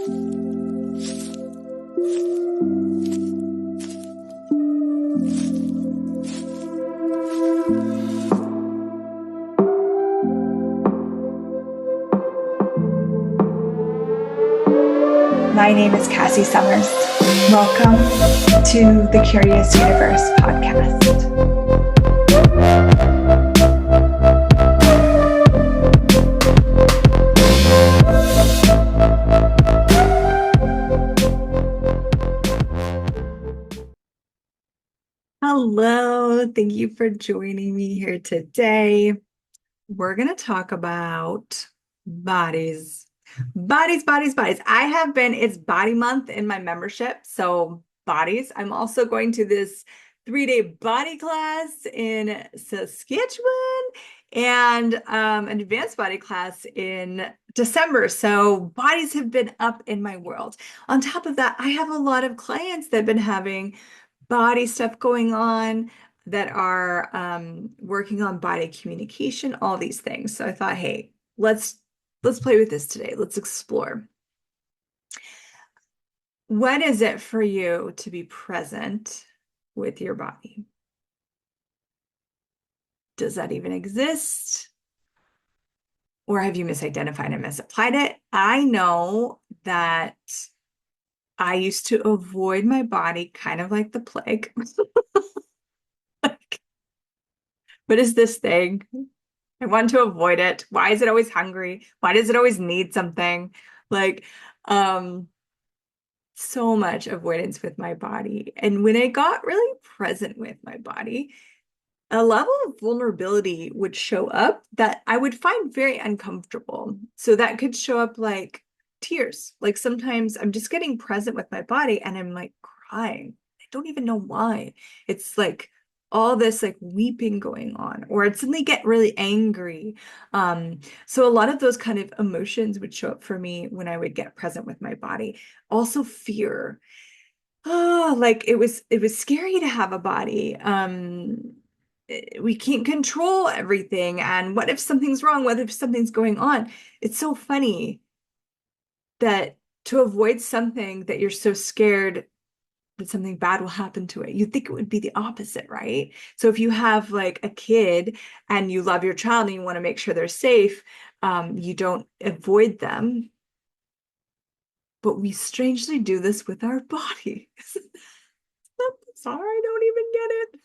My name is Cassy Summers. Welcome to the Curious Universe podcast. Hello, thank you for joining me here today. We're going to talk about bodies. Bodies. It's body month in my membership. So bodies. I'm also going to this 3-day body class in Saskatchewan and an advanced body class in December. So bodies have been up in my world. On top of that, I have a lot of clients that have been having body stuff going on, that are working on body communication, all these things. So I thought, hey, let's play with this today. Let's explore. What is it for you to be present with your body? Does that even exist? Or have you misidentified and misapplied it? I know that I used to avoid my body kind of like the plague. What is this thing? I want to avoid it. Why is it always hungry? Why does it always need something? Like, so much avoidance with my body. And when I got really present with my body, a level of vulnerability would show up that I would find very uncomfortable. So that could show up like tears. Like sometimes I'm just getting present with my body and I'm like crying. I don't even know why. It's like all this like weeping going on, or I'd suddenly get really angry. So a lot of those kind of emotions would show up for me when I would get present with my body. Also fear. Oh, like it was scary to have a body. We can't control everything. And what if something's wrong? What if something's going on? It's so funny that to avoid something that you're so scared that something bad will happen to it, you'd think it would be the opposite, right? So if you have like a kid and you love your child and you want to make sure they're safe, you don't avoid them. But we strangely do this with our body. Sorry, I don't even get it.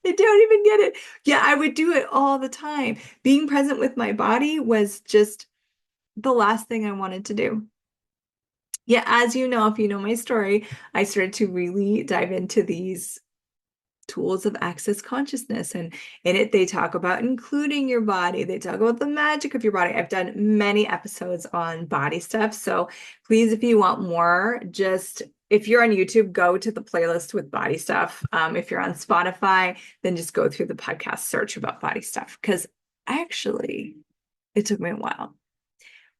I don't even get it. Yeah, I would do it all the time. Being present with my body was just the last thing I wanted to do. Yeah, as you know, if you know my story, I started to really dive into these tools of access consciousness. And in it, they talk about including your body. They talk about the magic of your body. I've done many episodes on body stuff. So please, if you want more, just if you're on YouTube, go to the playlist with body stuff. If you're on Spotify, then just go through the podcast search about body stuff. Because actually, it took me a while.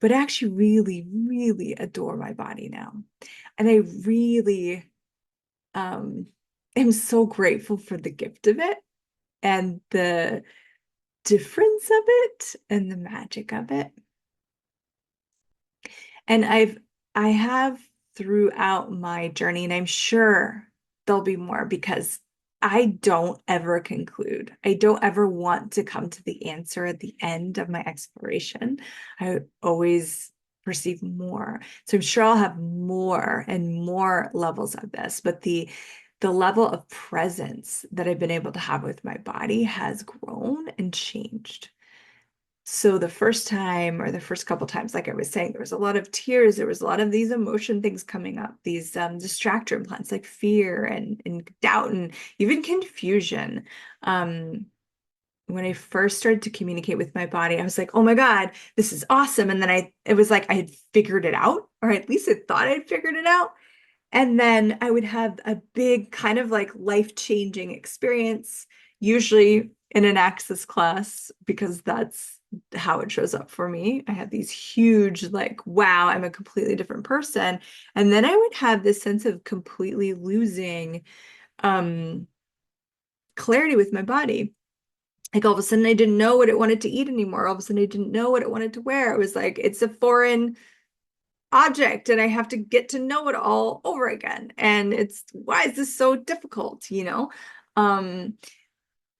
But I actually really, really adore my body now. And I really am so grateful for the gift of it and the difference of it and the magic of it. And I have throughout my journey, and I'm sure there'll be more, because I don't ever conclude. I don't ever want to come to the answer at the end of my exploration. I always perceive more. So I'm sure I'll have more and more levels of this, but the level of presence that I've been able to have with my body has grown and changed. So the first time, or the first couple times, like I was saying, there was a lot of tears. There was a lot of these emotion things coming up, these distractor implants like fear and doubt and even confusion. When I first started to communicate with my body, I was like, oh my God, this is awesome. And then it was like I had figured it out, or at least I thought I'd figured it out. And then I would have a big kind of like life-changing experience, usually in an access class, because that's how it shows up for me. I had these huge, like, wow, I'm a completely different person. And then I would have this sense of completely losing clarity with my body. Like all of a sudden I didn't know what it wanted to eat anymore. All of a sudden I didn't know what it wanted to wear. It was like, it's a foreign object and I have to get to know it all over again. And it's why is this so difficult, you know? Um,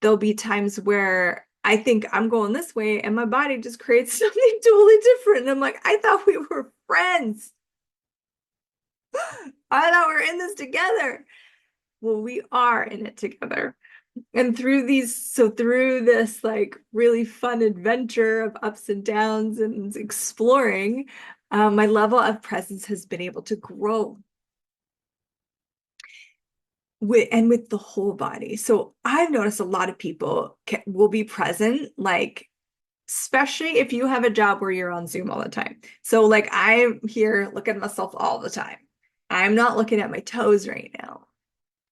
there'll be times where I think I'm going this way and my body just creates something totally different. And I'm like, I thought we were friends. I thought we were in this together. Well, we are in it together. And through this like really fun adventure of ups and downs and exploring, my level of presence has been able to grow with the whole body. So I've noticed a lot of people will be present, like especially if you have a job where you're on Zoom all the time. So like I'm here looking at myself all the time. I'm not looking at my toes right now.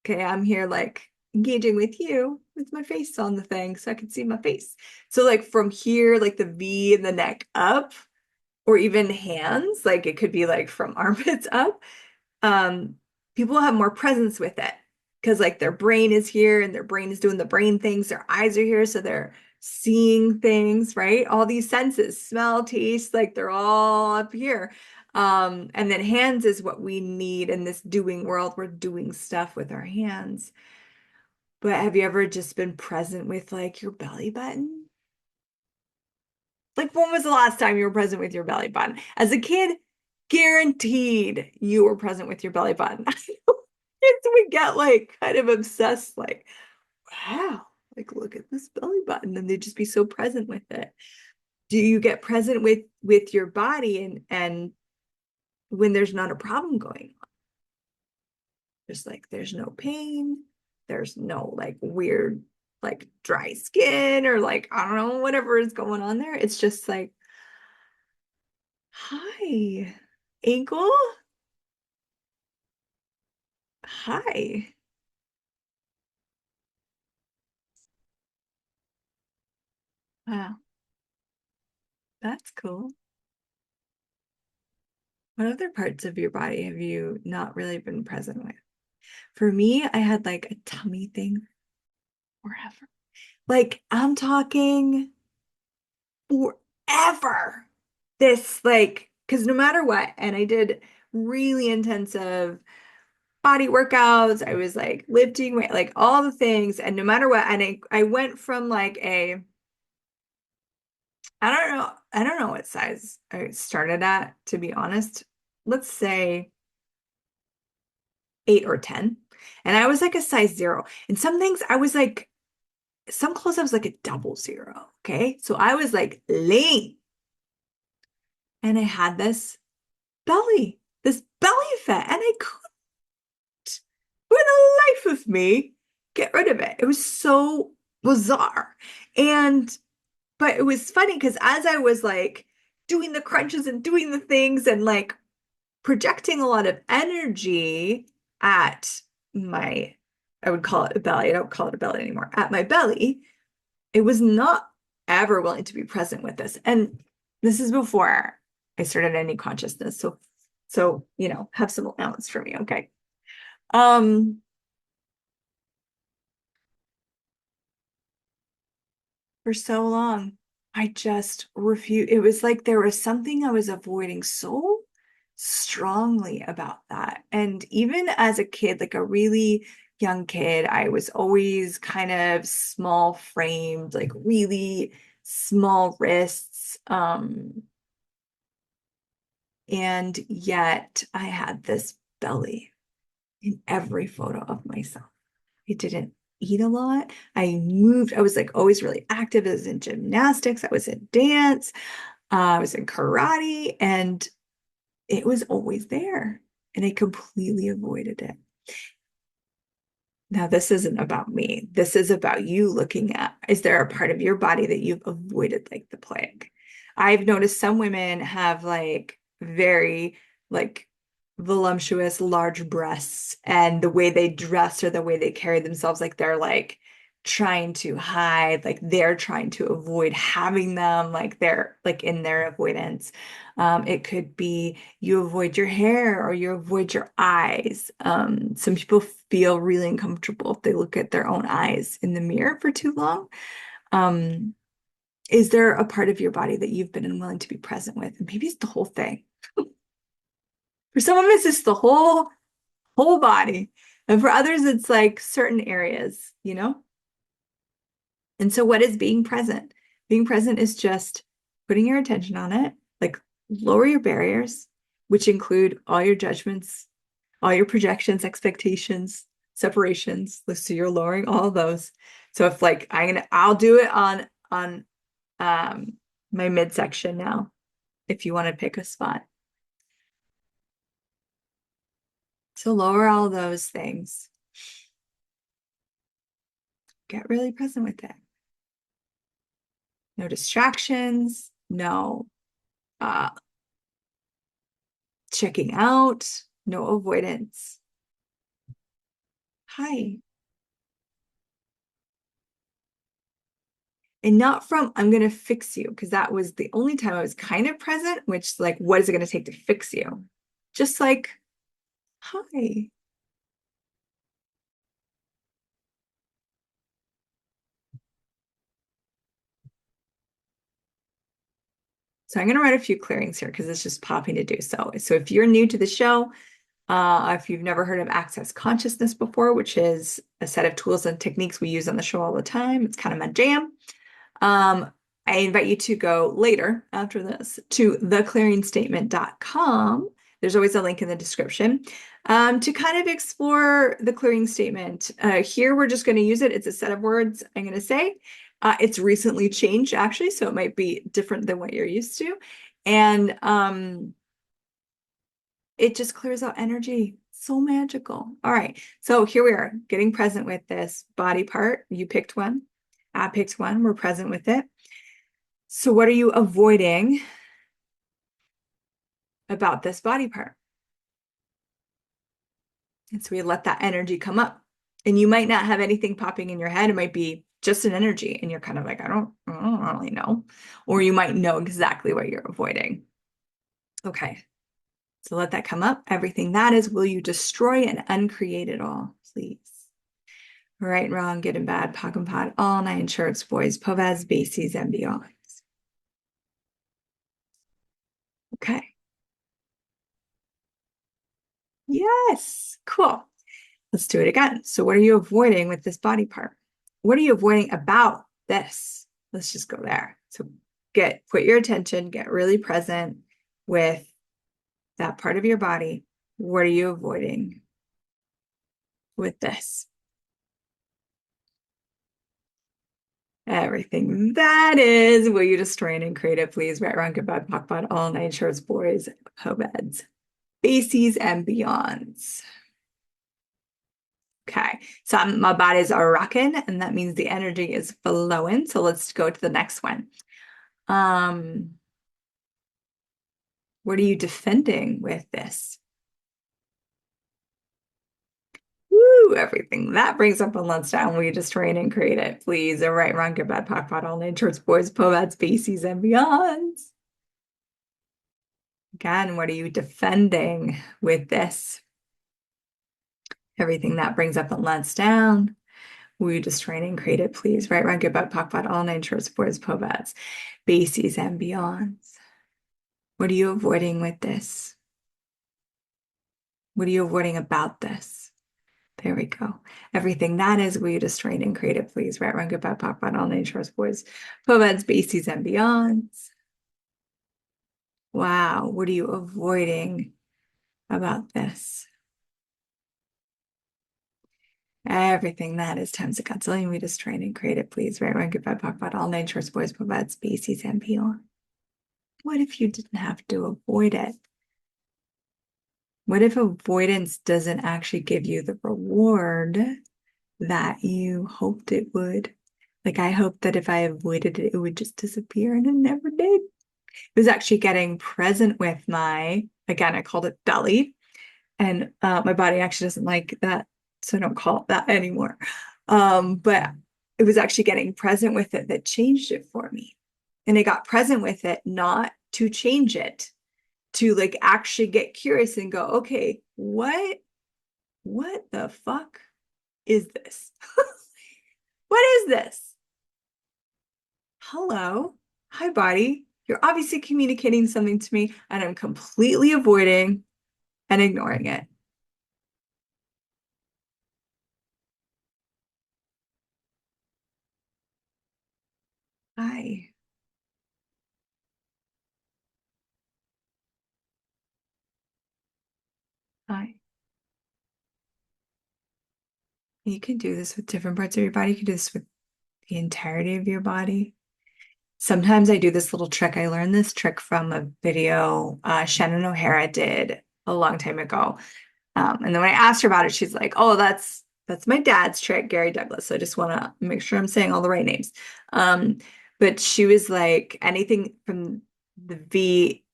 Okay, I'm here like engaging with you with my face on the thing so I can see my face. So like from here, like the V and the neck up, or even hands, like it could be like from armpits up, um, people have more presence with it because like their brain is here and their brain is doing the brain things, their eyes are here, so they're seeing things, right? All these senses, smell, taste, like they're all up here. And then hands is what we need in this doing world. We're doing stuff with our hands. But have you ever just been present with like your belly button? Like when was the last time you were present with your belly button? As a kid, guaranteed you were present with your belly button. Kids would get like kind of obsessed, like, wow, like look at this belly button, and they'd just be so present with it. Do you get present with your body and when there's not a problem going on? Just like there's no pain, there's no like weird like dry skin or like I don't know, whatever is going on there. It's just like, hi, ankle, hi. Wow, that's cool. What other parts of your body have you not really been present with? For me, I had like a tummy thing forever. Like I'm talking forever. This like, because no matter what, and I did really intensive body workouts. I was like lifting weight, like all the things, and no matter what, and I went from like a I don't know what size I started at, to be honest. Let's say 8 or 10. And I was like a size 0. And some things I was like, some clothes I was like a double 0. Okay. So I was like lean. And I had this belly fat, and I couldn't, for the life of me, get rid of it. It was so bizarre. And but it was funny because as I was like doing the crunches and doing the things and like projecting a lot of energy at my, I would call it a belly. I don't call it a belly anymore. At my belly, it was not ever willing to be present with this. And this is before I started any consciousness. So, have some allowance for me, okay? Um, for so long, I just refused. It was like there was something I was avoiding so strongly about that. And even as a kid, like a really young kid, I was always kind of small framed, like really small wrists. And yet I had this belly in every photo of myself. I didn't eat a lot. I moved. I was like always really active. I was in gymnastics. I was in dance. I was in karate, and it was always there. And I completely avoided it. Now, this isn't about me. This is about you looking at, is there a part of your body that you've avoided like the plague? I've noticed some women have like very like voluptuous, large breasts, and the way they dress or the way they carry themselves, like they're like trying to hide, like they're trying to avoid having them, like they're like in their avoidance. It could be you avoid your hair or you avoid your eyes. Some people feel really uncomfortable if they look at their own eyes in the mirror for too long. Um, is there a part of your body that you've been unwilling to be present with? And maybe it's the whole thing. For some of us, it's the whole body. And for others, it's like certain areas, you know? And so what is being present? Being present is just putting your attention on it, like lower your barriers, which include all your judgments, all your projections, expectations, separations. So you're lowering all of those. So if like I'll do it on um my midsection now, if you want to pick a spot. So lower all those things. Get really present with it. No distractions, no uh checking out, no avoidance. Hi. And not from, I'm going to fix you, because that was the only time I was kind of present, which, like, what is it going to take to fix you? Just like, hi. So I'm going to write a few clearings here because it's just popping to do so. So if you're new to the show, if you've never heard of Access Consciousness before, which is a set of tools and techniques we use on the show all the time, it's kind of my jam. Um, I invite you to go later after this to theclearingstatement.com. There's always a link in the description to kind of explore the clearing statement. Here, we're just going to use it. It's a set of words I'm going to say. It's recently changed, actually, so it might be different than what you're used to. And it just clears out energy. So magical. All right. So here we are getting present with this body part. You picked one. I picked one. We're present with it. So what are you avoiding about this body part? And so we let that energy come up. And you might not have anything popping in your head. It might be just an energy. And you're kind of like, I don't really know. Or you might know exactly what you're avoiding. Okay. So let that come up. Everything that is, will you destroy and uncreate it all, please? Right, wrong, good and bad, POC and POD, all nine shorts, boys, povas, bases, and beyonds. Okay. Yes. Cool. Let's do it again. So what are you avoiding with this body part? What are you avoiding about this? Let's just go there. So put your attention, get really present with that part of your body. What are you avoiding with this? Everything that is, will you destroy and create it, please? Right, wrong, good, bad, POC, POD, all nine shorts, boys, co-beds, bases, and beyonds. Okay, so my body's a rocking, and that means the energy is flowing. So let's go to the next one. What are you defending with this? Woo, everything that brings up and lets down. Will you destroy and create it, please? A right, wrong, good, bad, POC, POD, all natures, boys, povats, bases, and beyonds. Again, what are you defending with this? Everything that brings up and lets down. Will you destroy and create it, please? Right, wrong, good, bad, POC, POD, all natures, boys, povats, bases, and beyonds. What are you avoiding with this? What are you avoiding about this? There we go. Everything that is, will you destroy and create it, please? Right, wrong, good, bad, POC, POD, all natures, boys, povats, bases, and beyonds. Wow, what are you avoiding about this? Everything that is times a godzillion, we destroy and create it, please. Right, wrong, good, bad, POC, POD, all natures, boys, povats, bases, and beyond. What if you didn't have to avoid it? What if avoidance doesn't actually give you the reward that you hoped it would? Like, I hoped that if I avoided it, it would just disappear, and it never did. It was actually getting present with again, I called it belly, and my body actually doesn't like that, so I don't call it that anymore. But it was actually getting present with it that changed it for me. And I got present with it, not to change it, to like actually get curious and go, okay, what the fuck is this? What is this? Hello. Hi, body. You're obviously communicating something to me, and I'm completely avoiding and ignoring it. Hi, hi. You can do this with different parts of your body. You can do this with the entirety of your body. Sometimes I do this little trick. I learned this trick from a video Shannon O'Hara did a long time ago. And then when I asked her about it, she's like, "Oh, that's my dad's trick, Gary Douglas." So I just want to make sure I'm saying all the right names. Um, but she was like, anything from the V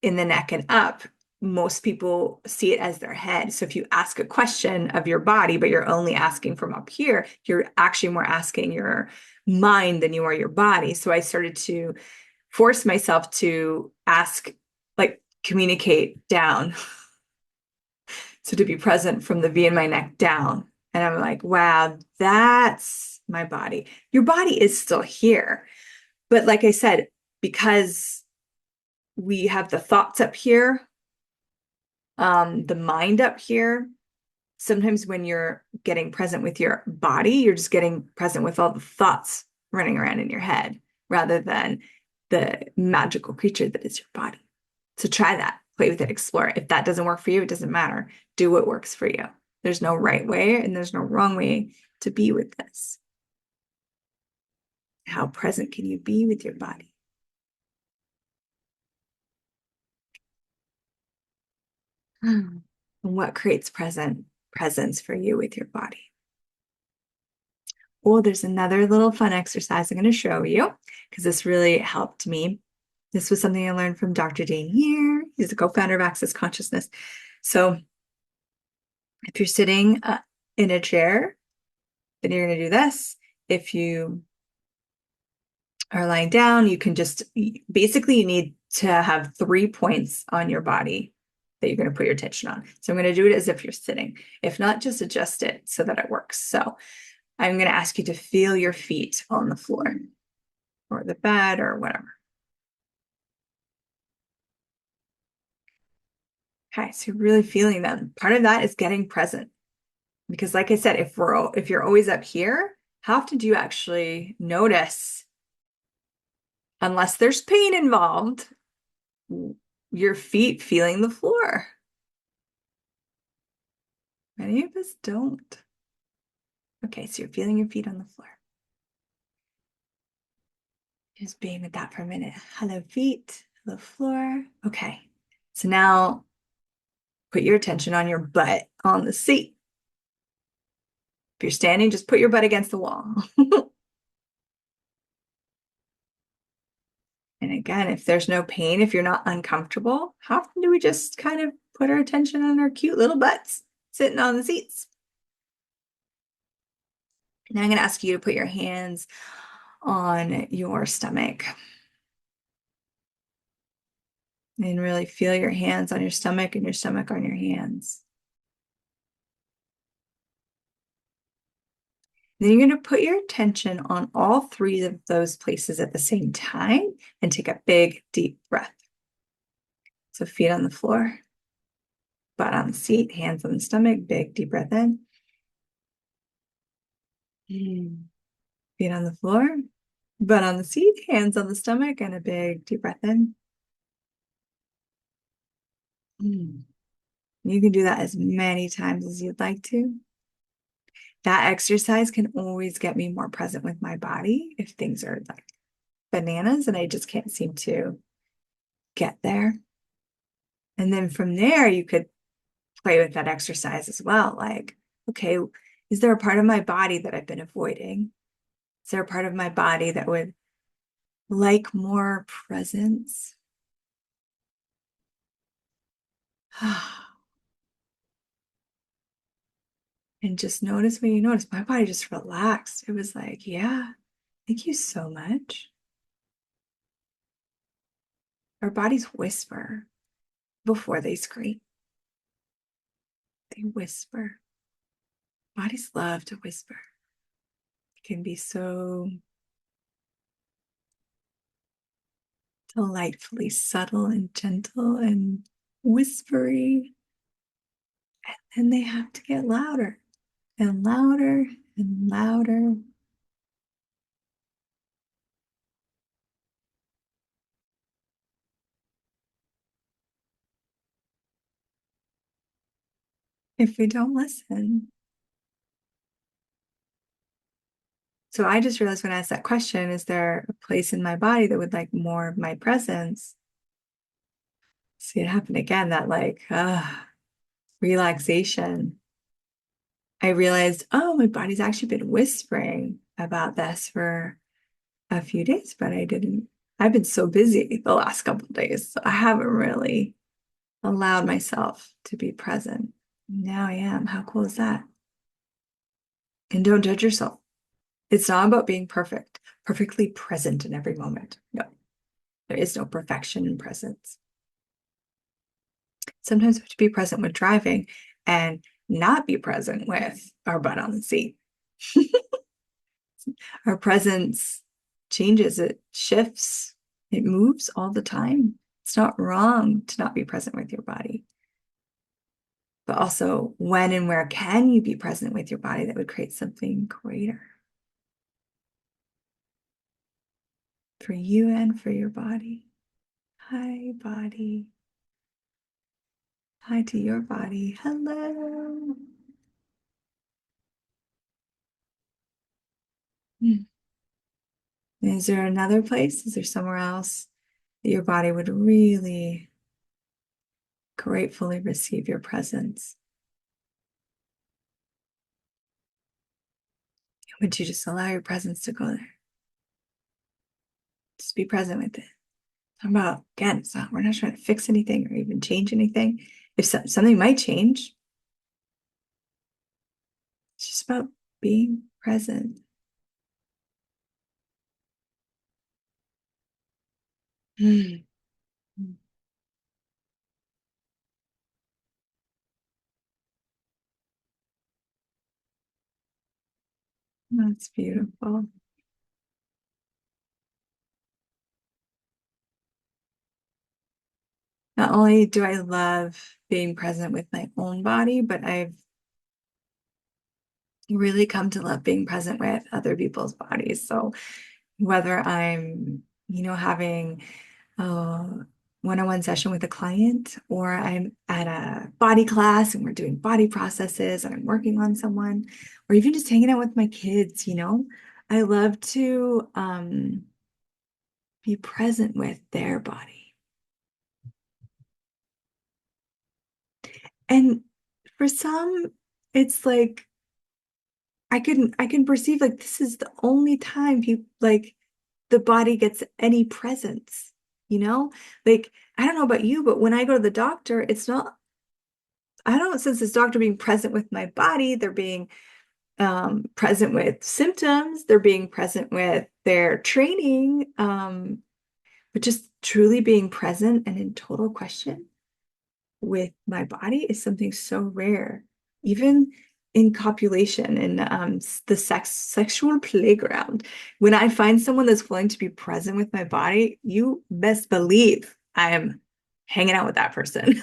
in the neck and up, most people see it as their head. So if you ask a question of your body, but you're only asking from up here, you're actually more asking your mind than you are your body. So I started to force myself to ask, like, communicate down. So to be present from the V in my neck down. And I'm like, wow, that's my body. Your body is still here. But like I said, because we have the thoughts up here, the mind up here, sometimes when you're getting present with your body, you're just getting present with all the thoughts running around in your head rather than the magical creature that is your body. So try that, play with it, explore it. If that doesn't work for you, it doesn't matter. Do what works for you. There's no right way and there's no wrong way to be with this. How present can you be with your body? And what creates presence for you with your body? Oh, there's another little fun exercise I'm going to show you because this really helped me. This was something I learned from Dr. Dane here. He's the co-founder of Access Consciousness. So if you're sitting in a chair, then you're going to do this. If you are lying down, you can just basically you need to have 3 points on your body that you're going to put your attention on. So I'm going to do it as if you're sitting. If not, just adjust it so that it works. So I'm going to ask you to feel your feet on the floor or the bed or whatever. Okay, so you're really feeling them. Part of that is getting present. Because like I said, if you're always up here, how often do you actually notice, unless there's pain involved, your feet feeling the floor? Many of us don't. Okay, so you're feeling your feet on the floor. Just being with that for a minute. Hello, feet. Hello, floor. Okay, so now put your attention on your butt on the seat. If you're standing, just put your butt against the wall. And again, if there's no pain, if you're not uncomfortable, how often do we just kind of put our attention on our cute little butts sitting on the seats? Now I'm going to ask you to put your hands on your stomach and really feel your hands on your stomach and your stomach on your hands. Then you're going to put your attention on all three of those places at the same time and take a big, deep breath. So feet on the floor, butt on the seat, hands on the stomach, big, deep breath in. Feet on the floor, butt on the seat, hands on the stomach, and a big, deep breath in. You can do that as many times as you'd like to. That exercise can always get me more present with my body if things are like bananas and I just can't seem to get there. And then from there, you could play with that exercise as well. Like, okay, is there a part of my body that I've been avoiding? Is there a part of my body that would like more presence? And just notice when you notice, my body just relaxed. It was like, yeah, thank you so much. Our bodies whisper before they scream. They whisper. Bodies love to whisper. It can be so delightfully subtle and gentle and whispery. And they have to get louder and louder and louder. If we don't listen. So I just realized when I asked that question, is there a place in my body that would like more of my presence? See it happen again, that like relaxation. I realized, oh, my body's actually been whispering about this for a few days, but I didn't. I've been so busy the last couple of days. So I haven't really allowed myself to be present. Now I am. How cool is that? And don't judge yourself. It's not about being perfect, perfectly present in every moment. No, there is no perfection in presence. Sometimes we have to be present with driving and not be present with our butt on the seat. Our presence changes, it shifts, it moves all the time. It's not wrong to not be present with your body. But also, when and where can you be present with your body that would create something greater for you and for your body? Hi, body. Hi to your body. Hello. Hmm. Is there another place? Is there somewhere else that your body would really gratefully receive your presence? Would you just allow your presence to go there? Just be present with it. Talk about, again, we're not trying to fix anything or even change anything. If something might change, it's just about being present. Mm. That's beautiful. Not only do I love being present with my own body, but I've really come to love being present with other people's bodies. So whether I'm, having a one-on-one session with a client, or I'm at a body class and we're doing body processes and I'm working on someone, or even just hanging out with my kids, I love to be present with their body. And for some, it's like I can perceive like this is the only time people like the body gets any presence, you know? Like, I don't know about you, but when I go to the doctor, I don't sense this doctor being present with my body. They're being present with symptoms, they're being present with their training, but just truly being present and in total question with my body is something so rare. Even in copulation and the sexual playground, when I find someone that's willing to be present with my body, you best believe I am hanging out with that person.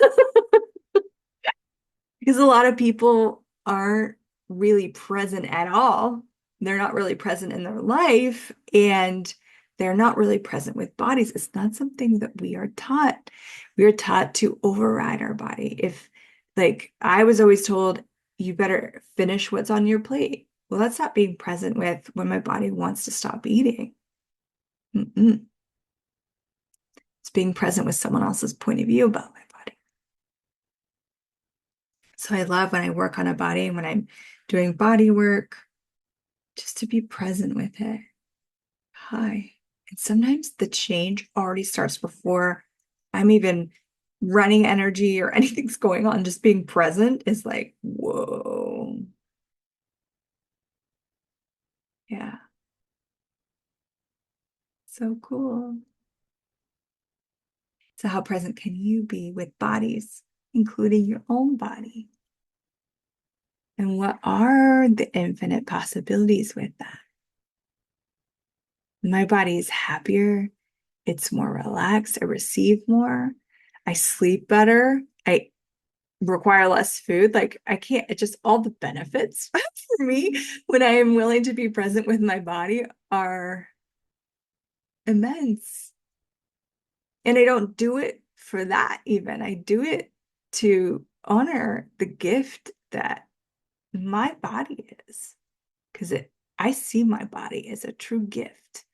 Because a lot of people aren't really present at all. They're not really present in their life and they're not really present with bodies. It's not something that we are taught. We are taught to override our body. If, like, I was always told, you better finish what's on your plate. Well, that's not being present with when my body wants to stop eating. Mm-mm. It's being present with someone else's point of view about my body. So I love when I work on a body and when I'm doing body work, just to be present with it. Hi. And sometimes the change already starts before I'm even running energy or anything's going on. Just being present is like, whoa. Yeah. So cool. So how present can you be with bodies, including your own body? And what are the infinite possibilities with that? My body is happier. It's more relaxed. I receive more. I sleep better. require less food. Like I can't, it just all the benefits for me when I am willing to be present with my body are immense. And I don't do it for that even. I do it to honor the gift that my body is. Because I see my body as a true gift.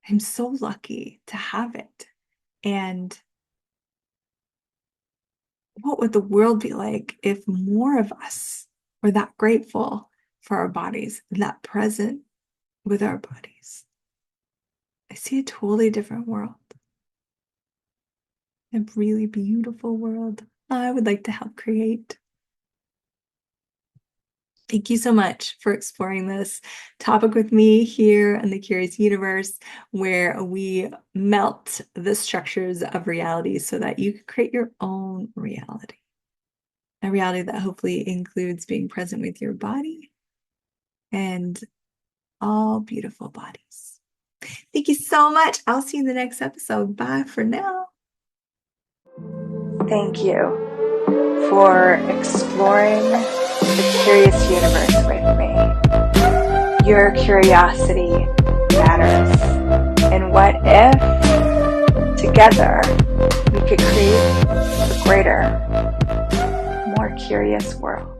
I'm so lucky to have it. And what would the world be like if more of us were that grateful for our bodies and that present with our bodies? I see a totally different world. A really beautiful world I would like to help create. Thank you so much for exploring this topic with me here in the Curious Universe, where we melt the structures of reality so that you can create your own reality. A reality that hopefully includes being present with your body and all beautiful bodies. Thank you so much. I'll see you in the next episode. Bye for now. Thank you for exploring the Curious Universe with me. Your curiosity matters. And what if together we could create a greater, more curious world?